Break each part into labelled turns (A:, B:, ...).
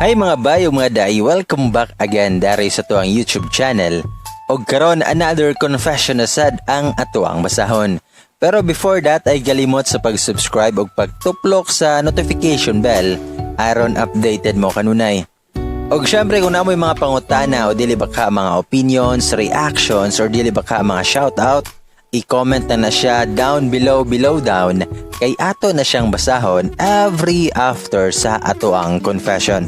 A: Hi mga bayo mga day, welcome back again dari sa tuang YouTube channel. Og karon another confession na sad ang atuang basahon. Pero before that ay galimot sa pag-subscribe og pagtuplok sa notification bell aron updated mo kanunay. Og syempre kung namoy mga pangutana o dili ba ka mga opinions, reactions or dili ba ka mga shoutout, i-comment na siya down below down kay ato na siyang basahon every after sa atuang confession.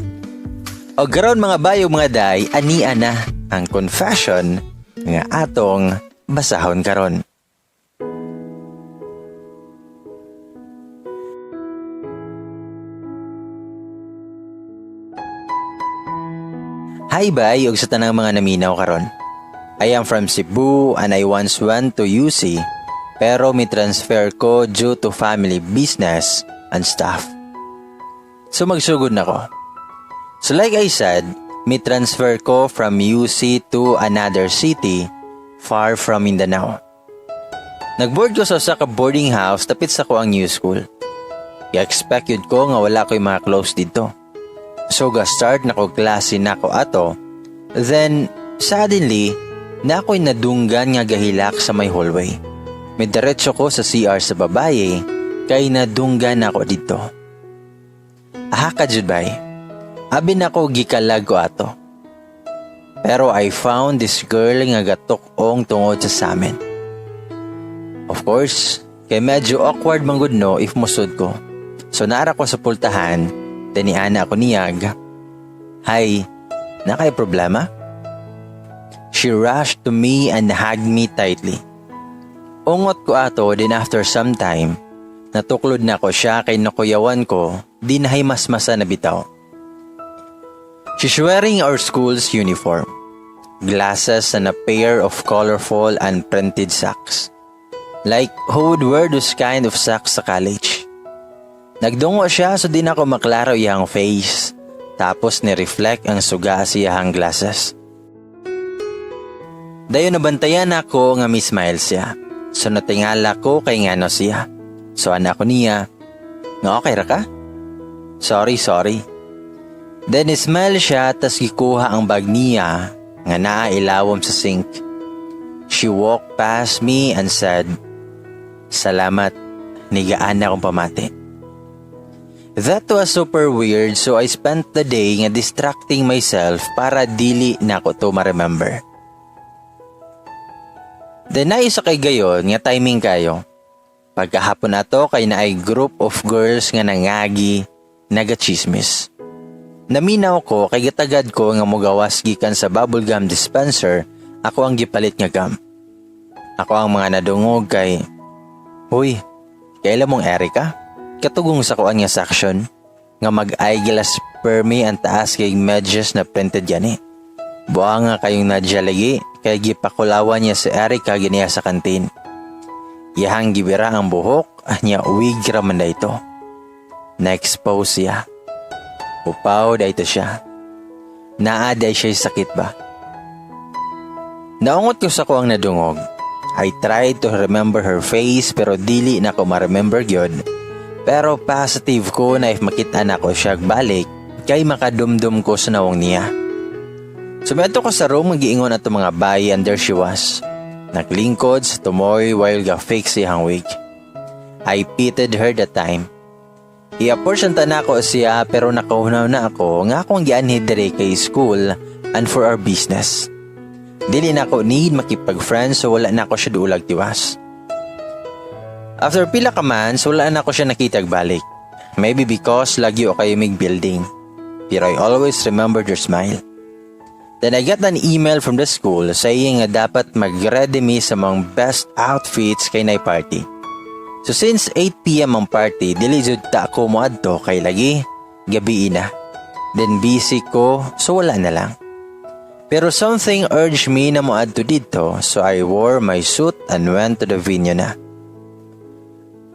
A: O garon mga bayo mga day, ania na ang confession nga atong basahon karon. Hi bay, og sa tanang mga naminaw karon. I am from Cebu and I once went to UC pero mi transfer ko due to family business and stuff. So magsugod na ko. So like I said, may transfer ko from UC to another city far from Mindanao. Nagboard ko sa usa ka boarding house tapit sa ko ang new school. I-expect yun ko nga wala ko'y mga close dito. So ga-start na ko klase na ko ato. Then, suddenly, na ako'y nadunggan nga gahilak sa may hallway. May diretso ko sa CR sa babae, kay nadunggan ako dito. Aha ka jud bay. Abi na ko gikalag ko ato. Pero I found this girl nga gatok-ong tungod sa samin. Of course, kay medyo awkward manggod no if musod ko. So naara ko sa pultahan, taniana ako niyag. Hi, nakay problema? She rushed to me and hugged me tightly. Ungot ko ato din after some time, natuklod na ko siya kay nakuyawan ko, di nahay mas-masa na bitaw. She's wearing our school's uniform, glasses and a pair of colorful and printed socks. Like who would wear those kind of socks sa college? Nagdungo siya so di na ako maklaro iyang face, tapos ni-reflect ang suga sa iyang glasses. Dayon nabantayan ako nga mi-smile siya, so natingala ko kay ngano siya. So anak ko niya, nga okay ra ka? Sorry. Then smile siya tas gikuha ang bag niya nga naailawom sa sink. She walked past me and said, "Salamat, nigaan na akong pamati." That was super weird so I spent the day nga distracting myself para dili na ko to ma-remember. Then naisa kay gayon nga timing kayo. Pagkahapon nato kay naay group of girls nga nangagi, nagachismis. Naminaw ko kay gitagad ko nga mugawas gikan sa bubblegum dispenser, ako ang gipalit nga gum. Ako ang mga nadungog kay, "Huy, kailan mong Erika?" Katugong sa kuan nga section, nga mag-eyeglass permi ang taas kay medyas na printed yan eh. Buha nga kayong nadya lagi, kay gipakulawan niya si Erika ganiya sa kantin. Iyahang gibira ang buhok, anya wig raman na ito. Na-expose siya. Upaw da ito siya. Naaday siya'y sakit ba? Naungot ko sa kuang nadungog. I tried to remember her face pero dili na ko ma-remember gyud. Pero positive ko na if makita na ko siya balik, kay makadumdum ko sa nawong niya. Sumeto ko sa room magiingon ato mga bayi and there she was. Naglingkod sa tumoy while ga-fix siyang wig. I pitied her that time. I-apportionta na ako siya pero nakahunaw na ako nga akong gianhid dire kay school and for our business. Dili na ako need makipag-friends so wala na ako siya duulag tiwas. After pila ka months, wala na ako siya nakitag balik. Maybe because lagi o kayo mig building. Pero I always remembered your smile. Then I got an email from the school saying nga dapat mag-ready me sa mga best outfits kay nay party. So since 8 PM ang party, dili jud ta ako moadto kay lagi gabi na. Then busy ko, so wala na lang. Pero something urged me na moadto dito, so I wore my suit and went to the venue na.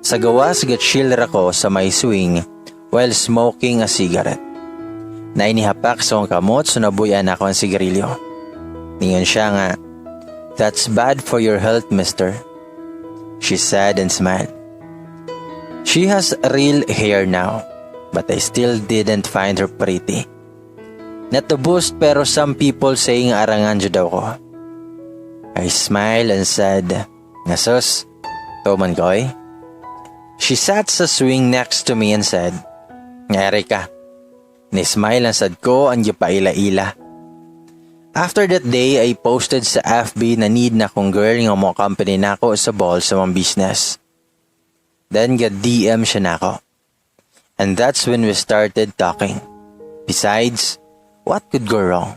A: Sa gawas gat-chill ako sa may swing while smoking a cigarette. Nainihapak sa akong kamot so nabuyan ako ang sigarilyo. Ningon siya nga, "That's bad for your health, mister." She said and smiled. She has real hair now, but I still didn't find her pretty. Not to boast pero some people saying arangan jud daw ko. I smiled and said, "Nasos, tuman ko eh." She sat sa swing next to me and said, "Erika." Ni-smile ang sad ko ang gipaila-ila. After that day, I posted sa FB na need na kong girl nga mo company na ako sa ball sa mga business. Then DM siya na ako. And that's when we started talking. Besides, what could go wrong?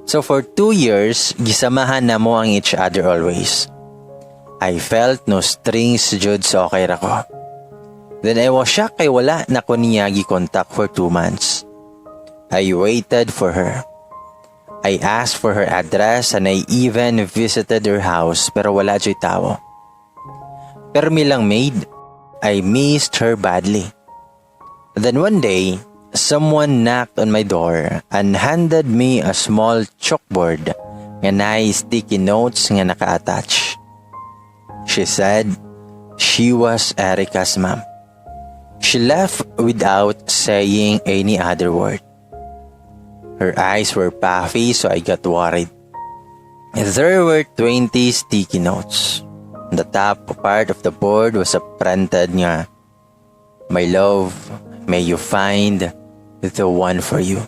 A: So for 2 years, gisamahan na mo ang each other always. I felt no strings jud sa okay ra ko. Then I was shocked kay wala na ko niya gi-contact for 2 months. I waited for her. I asked for her address and I even visited her house pero wala jud tao. Pero milang maid, I missed her badly. Then one day, someone knocked on my door and handed me a small chalkboard nga nay sticky notes nga naka-attach. She said she was Erika's mom. She left without saying any other word. Her eyes were puffy so I got worried. There were 20 sticky notes. The top part of the board was a printed nga, "My love, may you find the one for you."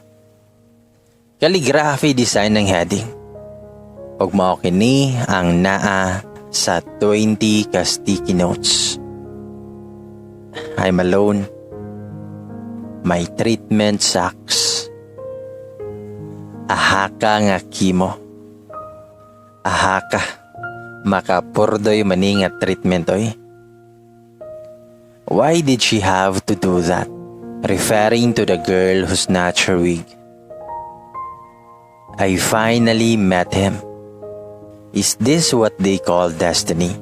A: Calligraphy design ng heading. Ug mao kini ang naa sa 20 ka sticky notes. I'm alone. My treatment sucks. Ahaka nga kimo. Ahaka. Makapurdoy mani nga treatment oy. Why did she have to do that? Referring to the girl who snatched her wig. I finally met him. Is this what they call destiny?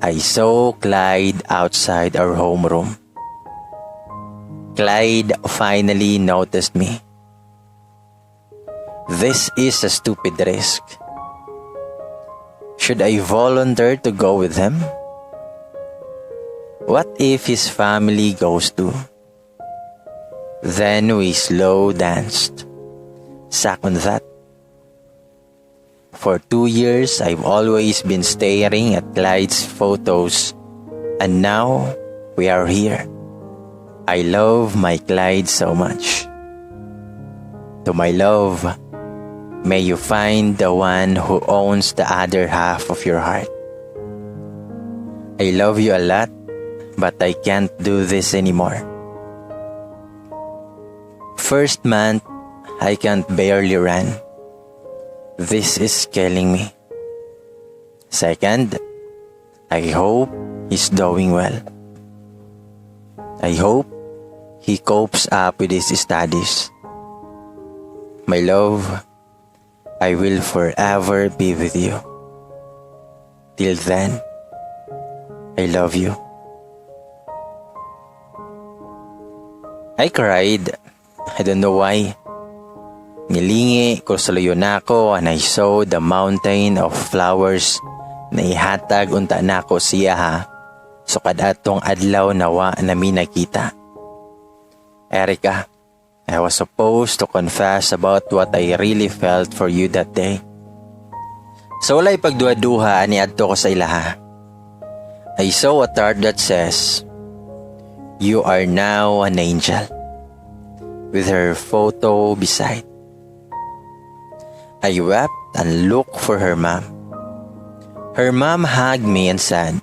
A: I saw Clyde outside our homeroom. Clyde finally noticed me. This is a stupid risk. Should I volunteer to go with him? What if his family goes too? Then we slow danced. Second that. For 2 years, I've always been staring at Clyde's photos. And now, we are here. I love my Clyde so much. To my love, may you find the one who owns the other half of your heart. I love you a lot, but I can't do this anymore. First month, I can't barely run. This is killing me. Second, I hope he's doing well. I hope he copes up with his studies. My love, I will forever be with you. Till then, I love you. I cried. I don't know why. Nilingi ko sa luyo nako and I saw the mountain of flowers na ihatag unta nako siya ha. So kadatong adlaw nawa nami nakita. Erika, I was supposed to confess about what I really felt for you that day. So walay pagduha-duha ni adto ko sa ilaha. I saw a card that says, "You are now an angel," with her photo beside. I wept and looked for her mom. Her mom hugged me and said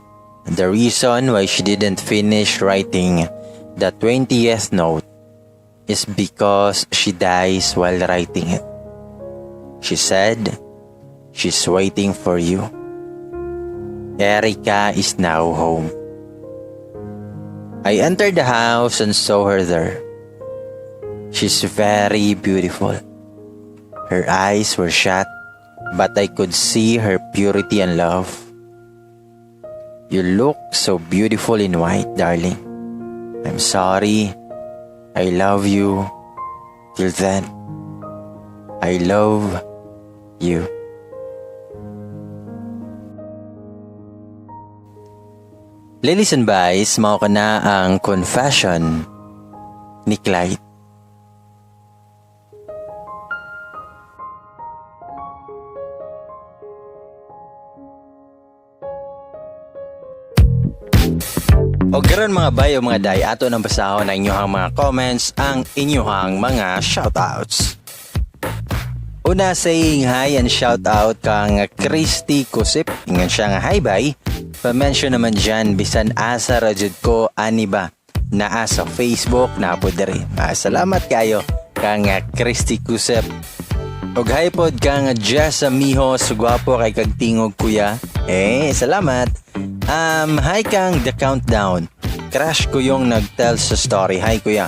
A: the reason why she didn't finish writing the 20th note is because she dies while writing it. She said she's waiting for you. Erika is now home. I entered the house and saw her there. She's very beautiful. Her eyes were shut, but I could see her purity and love. You look so beautiful in white, darling. I'm sorry. I love you. Till then, I love you. Ladies and boys, mao ka na ang confession ni Clyde. O garon mga bayo mga day, ato nang basahon ang inyong mga comments, ang inyong mga shoutouts. Una saying hi and shoutout kang Christy Kusip. Ingan siya nga hi bye. Pa-mention naman dyan, bisan asa rajud ko ani ba na sa Facebook na po diri. Salamat kayo kang Christy Kusip. Og hi pod kang Jessa Miho, sugwapo kay kag tingog kuya. Salamat. Hi kang The Countdown. Crush ko yung nag-tell sa story. Hi kuya.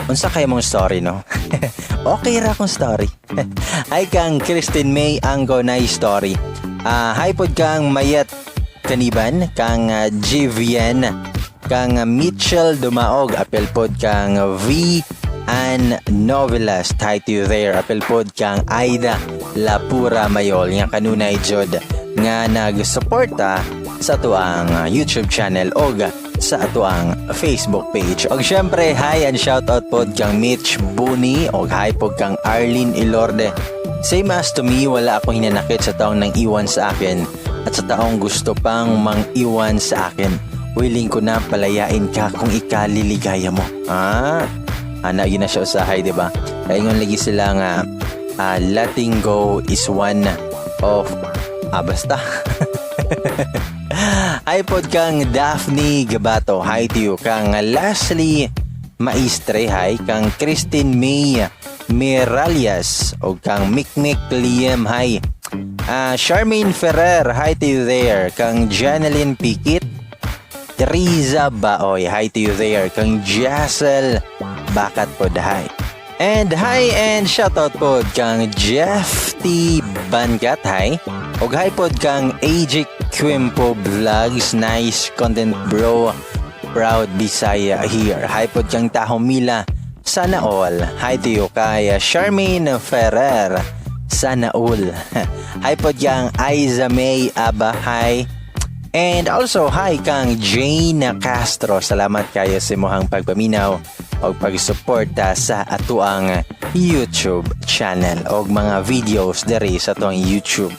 A: Unsa kay mong story no? Okay ra kong story. Hi kang Christine May Anggo na story. Hi pod kang Mayet Kaniban, kang Jivian, kang Mitchell Dumaog, apel pod kang V and Novelist. Hi to you there. Apel pod kang Aida Lapura Mayol nga kanunay jod nga nagsuporta sa tuang YouTube channel o sa atuang Facebook page. Og syempre, hi and shoutout pod kang Mitch Buni og hi pod kang Arlene Ilorde. Same as to me, wala akong hinanakit sa taong nang iwan sa akin at sa taong gusto pang mang iwan sa akin. Willing ko na palayain ka kung ikaliligaya mo. Yun na siya usahay, diba? Kaingon lagi sila nga letting go is one of basta. Hi pod kang Daphne Gabato. Hi to you. Kang Leslie Maistre. Hi. Kang Christine May Miralias. O kang Mikmik Liam. Hi. Charmaine Ferrer. Hi to you there. Kang Janeline Pikit. Teresa Baoy. Hi to you there. Kang Jassel Bakat pod. Hi. And hi and shoutout pod kang Jeff T. Bangat. Hi. Og hi pod kang AJ Quimpo Vlogs. Nice content bro. Proud Bisaya here. Hi pod kang Tahomila. Sana all. Hi to you kay Charmaine Ferrer. Sana all. Hi pod kang Aiza May Aba. Hi. And also hi kang Jane Castro. Salamat kayo sa mohang pagpaminaw o pagsuporta sa atuang YouTube channel o mga videos diri sa atuang YouTube.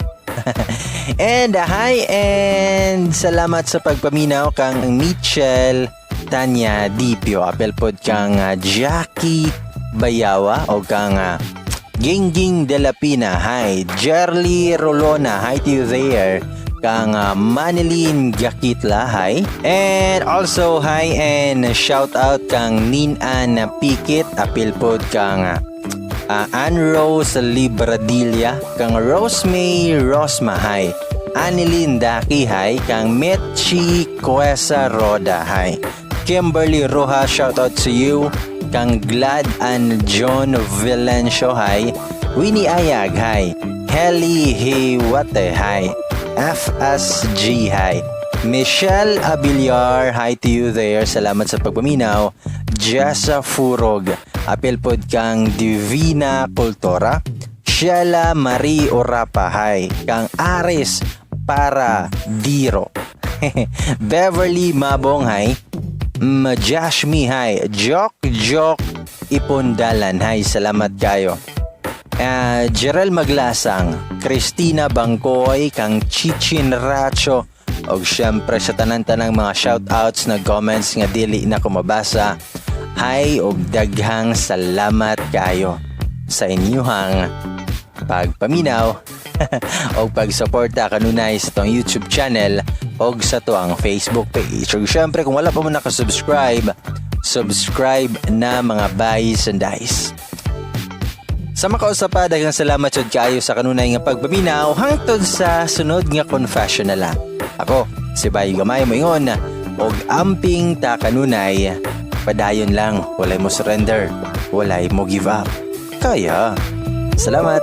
A: And hi and salamat sa pagpaminaw kang Mitchell Tanya Dipio. Apel pod kang Jackie Bayawa o kang Gingging de la Pina. Hi. Jerly Rolona. Hi to you there. Kang Manilyn Gakitla. Hi. And also hi and shout out kang Ninan Pikit. Apel pod kang Ann Rose Libradilla, kang Rosemay Rosma. Hi. Anilyn Daki. Hi. Kang Mechi Cuesa Roda. Hi. Kimberly Roja, shout out to you. Kang Glad and John Vilencio. Hi. Winnie Ayag. Hi. Heli Hiwate. Hi. FSG. Hi. Michelle Abiliar. Hi to you there. Salamat sa pagpaminaw. Jessa Furog. Apel pod kang Divina Cultura. Sheila Marie Orapa. Hi. Kang Aris Para Diro. Beverly Mabong. Hi. Jashmi. Hi. Jok Ipundalan. Hi. Salamat kayo. Jerel Maglasang, Christina Bangkoy, kang Chichin Racho, o syempre sa tanan-tanang mga shoutouts na comments nga dili na kumabasa. Hi og daghang salamat kayo sa inyong pagpaminaw o pagsuporta kanunay sa tong YouTube channel o sa tuang Facebook page. O syempre kung wala pa mo nakasubscribe, subscribe na mga buys and dice. Sa makausapa, daghang salamat jud kaayo sa kanunay nga pagpaminaw hangtod sa sunod nga confession na lang. Ako, si Bayo Gamay moingon og amping ta kanunay, padayon lang, walay mo surrender, walay mo give up. Kaya, salamat.